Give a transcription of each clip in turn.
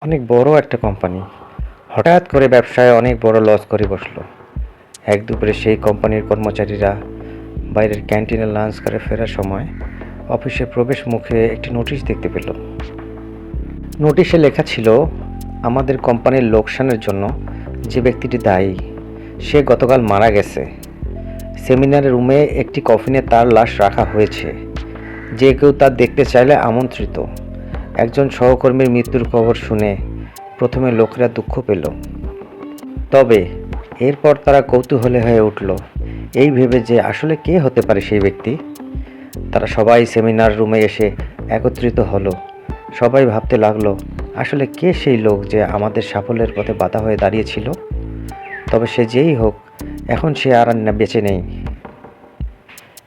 অনেক বড় একটা কোম্পানি হঠাৎ করে ব্যবসায় অনেক বড় লস করে বসলো। এক দুপুরে সেই কোম্পানির কর্মচারীরা বাইরের ক্যান্টিনে লাঞ্চ করে ফেরার সময় অফিসে প্রবেশ মুখে একটি নোটিশ দেখতে পেল। নোটিশে লেখা ছিল, আমাদের কোম্পানির লোকসানের জন্য যে ব্যক্তিটি দায়ী সে গতকাল মারা গেছে। সেমিনার রুমে একটি কফিনে তার লাশ রাখা হয়েছে। যে কেউ তা দেখতে চাইলে আমন্ত্রিত। একজন সহকর্মীর মৃত্যুর খবর শুনে প্রথমে লোকেরা দুঃখ পেল, তবে এরপর তারা কৌতূহলী হয়ে উঠল এই ভেবে যে আসলে কে হতে পারে সেই ব্যক্তি। তারা সবাই সেমিনার রুমে এসে একত্রিত হলো। সবাই ভাবতে লাগলো, আসলে কে সেই লোক যে আমাদের সাফল্যের পথে বাধা হয়ে দাঁড়িয়েছিল। তবে সে যেই হোক, এখন সে আর বেঁচে নেই।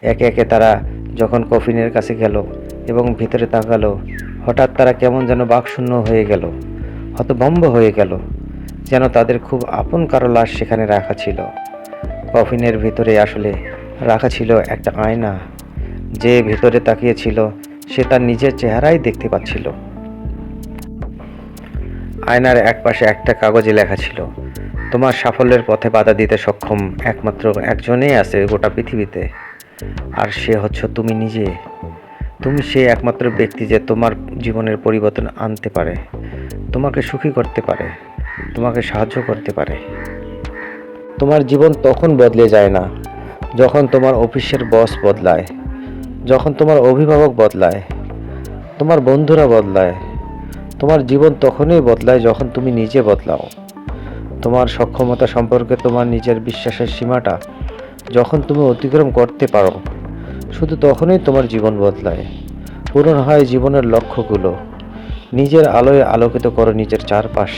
একে একে তারা যখন কফিনের কাছে গেল এবং ভিতরে তাকালো, হঠাৎ তারা কেমন যেন বাকশূন্য হয়ে গেল, হতভম্ব হয়ে গেল, যেন তাদের খুব আপন কারো লাশ সেখানে রাখা ছিল। কফিনের ভিতরে আসলে রাখা ছিল একটা আয়না। যে ভিতরে তাকিয়েছিল সে তার নিজের চেহারাই দেখতে পাচ্ছিল। আয়নার একপাশে একটা কাগজে লেখা ছিল, তোমার সাফল্যের পথে বাধা দিতে সক্ষম একমাত্র একজনই আছে গোটা পৃথিবীতে, আর সে হচ্ছে তুমি নিজে। তুমি সেই একমাত্র ব্যক্তি যে তোমার জীবনের পরিবর্তন আনতে পারে, তোমাকে সুখী করতে পারে, তোমাকে সাহায্য করতে পারে। তোমার জীবন তখন বদলে যায় না যখন তোমার অফিসের বস বদলায়, যখন তোমার অভিভাবক বদলায়, তোমার বন্ধুরা বদলায়। তোমার জীবন তখনই বদলায় যখন তুমি নিজে বদলাও। তোমার সক্ষমতা সম্পর্কে তোমার নিজের বিশ্বাসের সীমাটা যখন তুমি অতিক্রম করতে পারো, শুধু তখনই তোমার জীবন বদলায়। পূরণ হয় জীবনের লক্ষ্যগুলো। নিজের আলোয় আলোকিত করো নিজের চারপাশ।